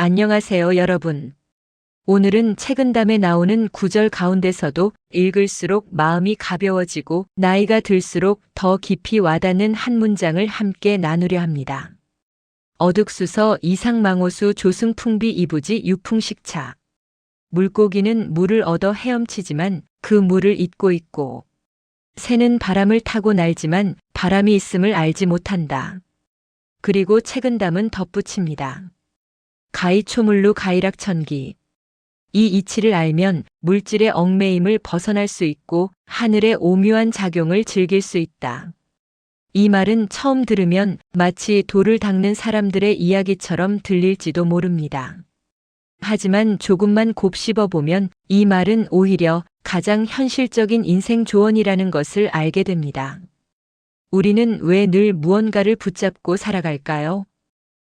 안녕하세요, 여러분. 오늘은 책은담에 나오는 구절 가운데서도 읽을수록 마음이 가벼워지고 나이가 들수록 더 깊이 와닿는 한 문장을 함께 나누려 합니다. 어둑수서 이상망호수 조승풍비 이부지 유풍식차. 물고기는 물을 얻어 헤엄치지만 그 물을 잊고 있고, 새는 바람을 타고 날지만 바람이 있음을 알지 못한다. 그리고 책은담은 덧붙입니다. 가이초물루 가이락천기. 이 이치를 알면 물질의 얽매임을 벗어날 수 있고 하늘의 오묘한 작용을 즐길 수 있다. 이 말은 처음 들으면 마치 돌을 닦는 사람들의 이야기처럼 들릴지도 모릅니다. 하지만 조금만 곱씹어 보면 이 말은 오히려 가장 현실적인 인생 조언이라는 것을 알게 됩니다. 우리는 왜 늘 무언가를 붙잡고 살아갈까요?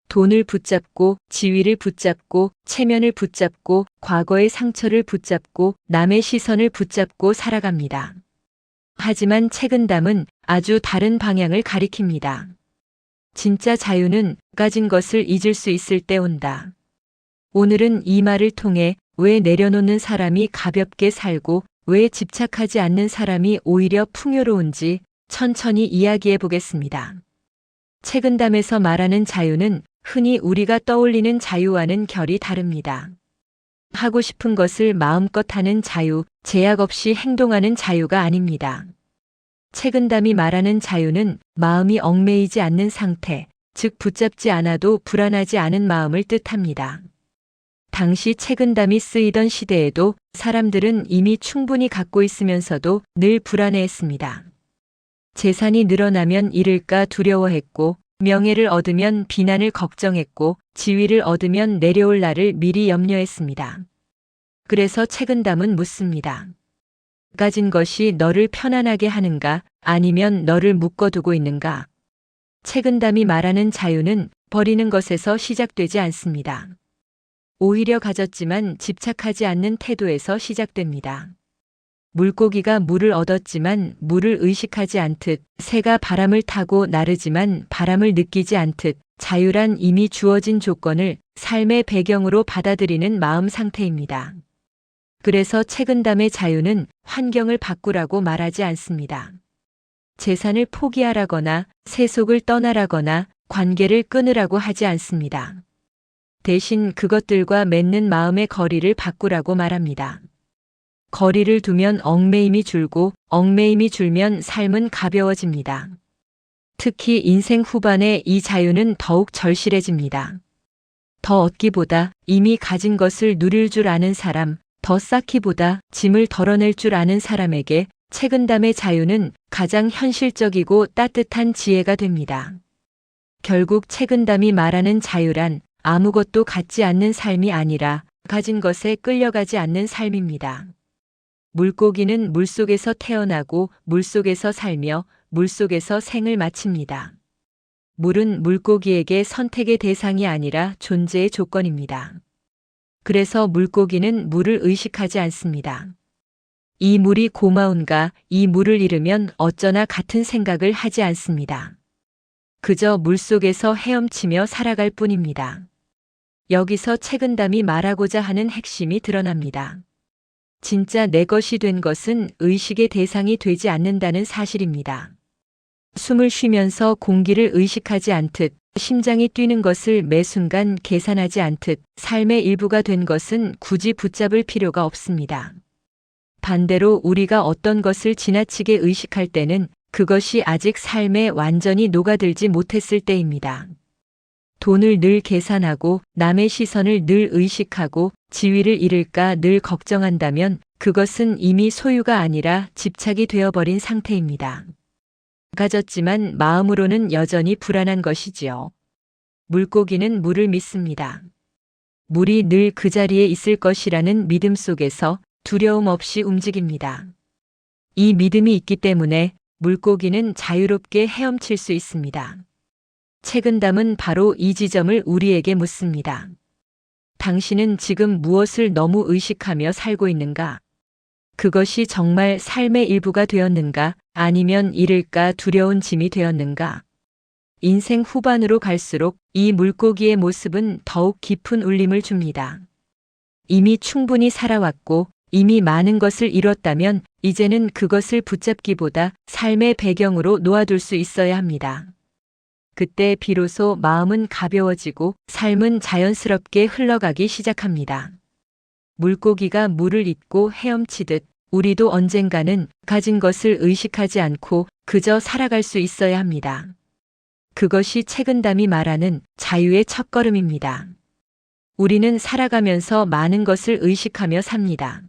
돈을 붙잡고, 지위를 붙잡고, 체면을 붙잡고, 과거의 상처를 붙잡고, 남의 시선을 붙잡고 살아갑니다. 하지만 책은담은 아주 다른 방향을 가리킵니다. 진짜 자유는 가진 것을 잊을 수 있을 때 온다. 오늘은 이 말을 통해 왜 내려놓는 사람이 가볍게 살고 왜 집착하지 않는 사람이 오히려 풍요로운지 천천히 이야기해 보겠습니다. 책은담에서 말하는 자유는 흔히 우리가 떠올리는 자유와는 결이 다릅니다. 하고 싶은 것을 마음껏 하는 자유, 제약 없이 행동하는 자유가 아닙니다. 책은담이 말하는 자유는 마음이 얽매이지 않는 상태, 즉 붙잡지 않아도 불안하지 않은 마음을 뜻합니다. 당시 책은담이 쓰이던 시대에도 사람들은 이미 충분히 갖고 있으면서도 늘 불안해했습니다. 재산이 늘어나면 잃을까 두려워했고, 명예를 얻으면 비난을 걱정했고, 지위를 얻으면 내려올 날을 미리 염려했습니다. 그래서 책은담은 묻습니다. 가진 것이 너를 편안하게 하는가, 아니면 너를 묶어두고 있는가? 책은담이 말하는 자유는 버리는 것에서 시작되지 않습니다. 오히려 가졌지만 집착하지 않는 태도에서 시작됩니다. 물고기가 물을 얻었지만 물을 의식하지 않듯, 새가 바람을 타고 나르지만 바람을 느끼지 않듯 자유란 이미 주어진 조건을 삶의 배경으로 받아들이는 마음 상태입니다. 그래서 책은담의 자유는 환경을 바꾸라고 말하지 않습니다. 재산을 포기하라거나 세속을 떠나라거나 관계를 끊으라고 하지 않습니다. 대신 그것들과 맺는 마음의 거리를 바꾸라고 말합니다. 거리를 두면 얽매임이 줄고 얽매임이 줄면 삶은 가벼워집니다. 특히 인생 후반에 이 자유는 더욱 절실해집니다. 더 얻기보다 이미 가진 것을 누릴 줄 아는 사람, 더 쌓기보다 짐을 덜어낼 줄 아는 사람에게 책은담의 자유는 가장 현실적이고 따뜻한 지혜가 됩니다. 결국 책은담이 말하는 자유란 아무것도 갖지 않는 삶이 아니라 가진 것에 끌려가지 않는 삶입니다. 물고기는 물속에서 태어나고 물속에서 살며 물속에서 생을 마칩니다. 물은 물고기에게 선택의 대상이 아니라 존재의 조건입니다. 그래서 물고기는 물을 의식하지 않습니다. 이 물이 고마운가, 이 물을 잃으면 어쩌나 같은 생각을 하지 않습니다. 그저 물속에서 헤엄치며 살아갈 뿐입니다. 여기서 책은담이 말하고자 하는 핵심이 드러납니다. 진짜 내 것이 된 것은 의식의 대상이 되지 않는다는 사실입니다. 숨을 쉬면서 공기를 의식하지 않듯, 심장이 뛰는 것을 매 순간 계산하지 않듯 삶의 일부가 된 것은 굳이 붙잡을 필요가 없습니다. 반대로 우리가 어떤 것을 지나치게 의식할 때는 그것이 아직 삶에 완전히 녹아들지 못했을 때입니다. 돈을 늘 계산하고 남의 시선을 늘 의식하고 지위를 잃을까 늘 걱정한다면 그것은 이미 소유가 아니라 집착이 되어버린 상태입니다. 가졌지만 마음으로는 여전히 불안한 것이지요. 물고기는 물을 믿습니다. 물이 늘 그 자리에 있을 것이라는 믿음 속에서 두려움 없이 움직입니다. 이 믿음이 있기 때문에 물고기는 자유롭게 헤엄칠 수 있습니다. 책은담은 바로 이 지점을 우리에게 묻습니다. 당신은 지금 무엇을 너무 의식하며 살고 있는가? 그것이 정말 삶의 일부가 되었는가? 아니면 잃을까 두려운 짐이 되었는가? 인생 후반으로 갈수록 이 물고기의 모습은 더욱 깊은 울림을 줍니다. 이미 충분히 살아왔고 이미 많은 것을 이뤘다면 이제는 그것을 붙잡기보다 삶의 배경으로 놓아둘 수 있어야 합니다. 그때 비로소 마음은 가벼워지고 삶은 자연스럽게 흘러가기 시작합니다. 물고기가 물을 잇고 헤엄치듯 우리도 언젠가는 가진 것을 의식하지 않고 그저 살아갈 수 있어야 합니다. 그것이 책은담이 말하는 자유의 첫걸음입니다. 우리는 살아가면서 많은 것을 의식하며 삽니다.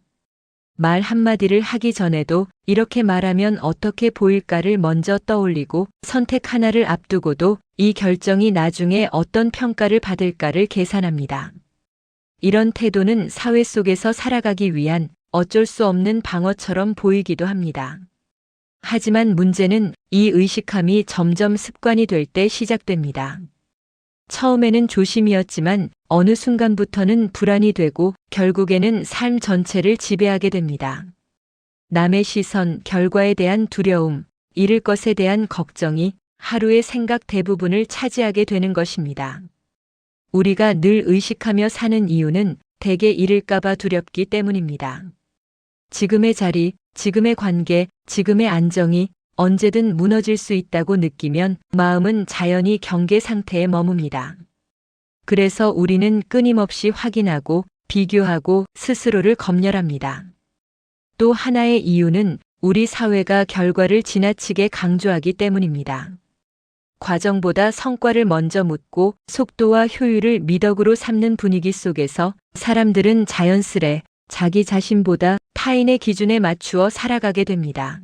말 한마디를 하기 전에도 이렇게 말하면 어떻게 보일까를 먼저 떠올리고 선택 하나를 앞두고도 이 결정이 나중에 어떤 평가를 받을까를 계산합니다. 이런 태도는 사회 속에서 살아가기 위한 어쩔 수 없는 방어처럼 보이기도 합니다. 하지만 문제는 이 의식함이 점점 습관이 될 때 시작됩니다. 처음에는 조심이었지만 어느 순간부터는 불안이 되고 결국에는 삶 전체를 지배하게 됩니다. 남의 시선, 결과에 대한 두려움, 잃을 것에 대한 걱정이 하루의 생각 대부분을 차지하게 되는 것입니다. 우리가 늘 의식하며 사는 이유는 대개 잃을까봐 두렵기 때문입니다. 지금의 자리, 지금의 관계, 지금의 안정이 언제든 무너질 수 있다고 느끼면 마음은 자연히 경계 상태에 머뭅니다. 그래서 우리는 끊임없이 확인하고 비교하고 스스로를 검열합니다. 또 하나의 이유는 우리 사회가 결과를 지나치게 강조하기 때문입니다. 과정보다 성과를 먼저 묻고 속도와 효율을 미덕으로 삼는 분위기 속에서 사람들은 자연스레 자기 자신보다 타인의 기준에 맞추어 살아가게 됩니다.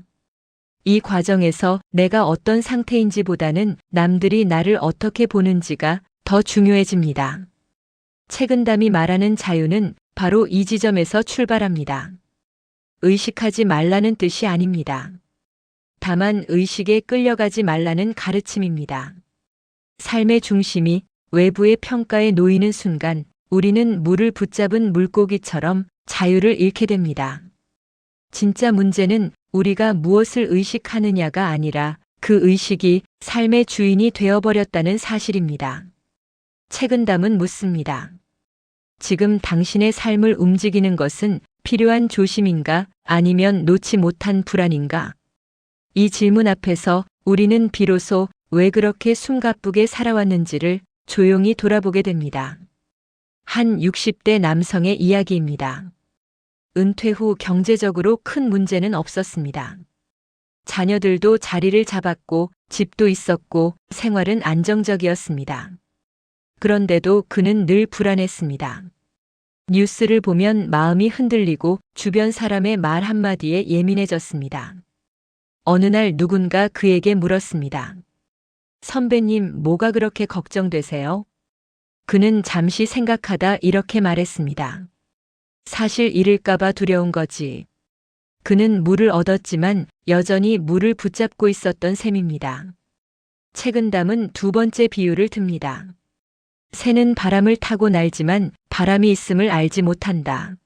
이 과정에서 내가 어떤 상태인지보다는 남들이 나를 어떻게 보는지가 더 중요해집니다. 책은담이 말하는 자유는 바로 이 지점에서 출발합니다. 의식하지 말라는 뜻이 아닙니다. 다만 의식에 끌려가지 말라는 가르침입니다. 삶의 중심이 외부의 평가에 놓이는 순간 우리는 물을 붙잡은 물고기처럼 자유를 잃게 됩니다. 진짜 문제는 우리가 무엇을 의식하느냐가 아니라 그 의식이 삶의 주인이 되어버렸다는 사실입니다. 책은담은 묻습니다. 지금 당신의 삶을 움직이는 것은 필요한 조심인가 아니면 놓지 못한 불안인가? 이 질문 앞에서 우리는 비로소 왜 그렇게 숨가쁘게 살아왔는지를 조용히 돌아보게 됩니다. 한 60대 남성의 이야기입니다. 은퇴 후 경제적으로 큰 문제는 없었습니다. 자녀들도 자리를 잡았고 집도 있었고 생활은 안정적이었습니다. 그런데도 그는 늘 불안했습니다. 뉴스를 보면 마음이 흔들리고 주변 사람의 말 한마디에 예민해졌습니다. 어느 날 누군가 그에게 물었습니다. 선배님, 뭐가 그렇게 걱정되세요? 그는 잠시 생각하다 이렇게 말했습니다. 사실 잃을까봐 두려운 거지. 그는 물을 얻었지만 여전히 물을 붙잡고 있었던 셈입니다. 책은담은 두 번째 비유를 듭니다. 새는 바람을 타고 날지만 바람이 있음을 알지 못한다.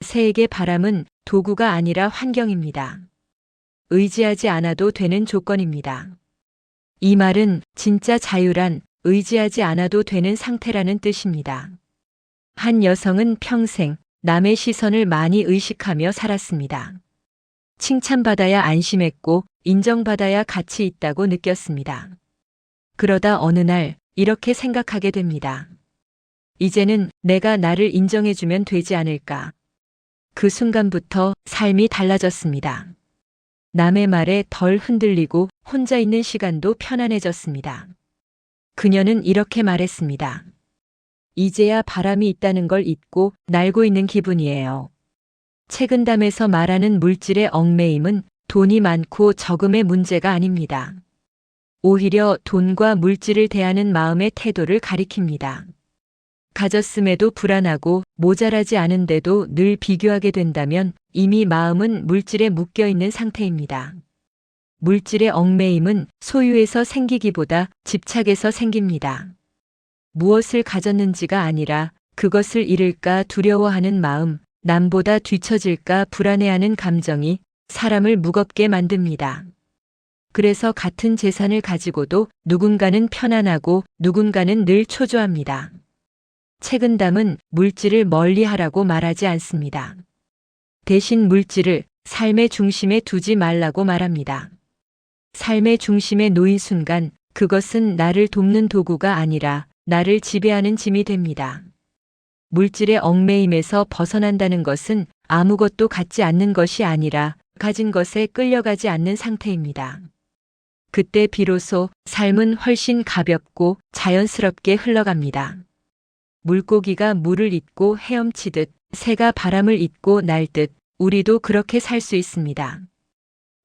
새에게 바람은 도구가 아니라 환경입니다. 의지하지 않아도 되는 조건입니다. 이 말은 진짜 자유란 의지하지 않아도 되는 상태라는 뜻입니다. 한 여성은 평생 남의 시선을 많이 의식하며 살았습니다. 칭찬받아야 안심했고 인정받아야 가치 있다고 느꼈습니다. 그러다 어느 날 이렇게 생각하게 됩니다. 이제는 내가 나를 인정해주면 되지 않을까. 그 순간부터 삶이 달라졌습니다. 남의 말에 덜 흔들리고 혼자 있는 시간도 편안해졌습니다. 그녀는 이렇게 말했습니다. 이제야 바람이 있다는 걸 잊고 날고 있는 기분이에요. 책은담에서 말하는 물질의 얽매임은 돈이 많고 적음의 문제가 아닙니다. 오히려 돈과 물질을 대하는 마음의 태도를 가리킵니다. 가졌음에도 불안하고 모자라지 않은데도 늘 비교하게 된다면 이미 마음은 물질에 묶여 있는 상태입니다. 물질의 얽매임은 소유에서 생기기보다 집착에서 생깁니다. 무엇을 가졌는지가 아니라 그것을 잃을까 두려워하는 마음, 남보다 뒤처질까 불안해하는 감정이 사람을 무겁게 만듭니다. 그래서 같은 재산을 가지고도 누군가는 편안하고 누군가는 늘 초조합니다. 책은담은 물질을 멀리하라고 말하지 않습니다. 대신 물질을 삶의 중심에 두지 말라고 말합니다. 삶의 중심에 놓인 순간 그것은 나를 돕는 도구가 아니라 나를 지배하는 짐이 됩니다. 물질의 얽매임에서 벗어난다는 것은 아무것도 갖지 않는 것이 아니라 가진 것에 끌려가지 않는 상태입니다. 그때 비로소 삶은 훨씬 가볍고 자연스럽게 흘러갑니다. 물고기가 물을 잇고 헤엄치듯 새가 바람을 잇고 날듯 우리도 그렇게 살 수 있습니다.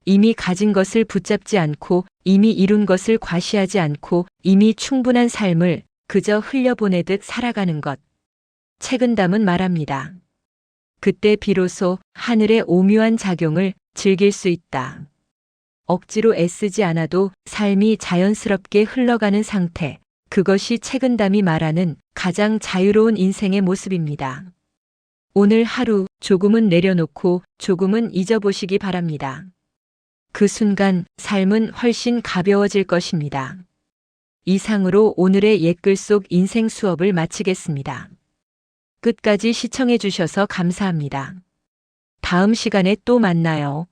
이미 가진 것을 붙잡지 않고 이미 이룬 것을 과시하지 않고 이미 충분한 삶을 그저 흘려보내듯 살아가는 것. 책은담은 말합니다. 그때 비로소 하늘의 오묘한 작용을 즐길 수 있다. 억지로 애쓰지 않아도 삶이 자연스럽게 흘러가는 상태. 그것이 책은담이 말하는 가장 자유로운 인생의 모습입니다. 오늘 하루 조금은 내려놓고 조금은 잊어보시기 바랍니다. 그 순간 삶은 훨씬 가벼워질 것입니다. 이상으로 오늘의 옛글 속 인생 수업을 마치겠습니다. 끝까지 시청해 주셔서 감사합니다. 다음 시간에 또 만나요.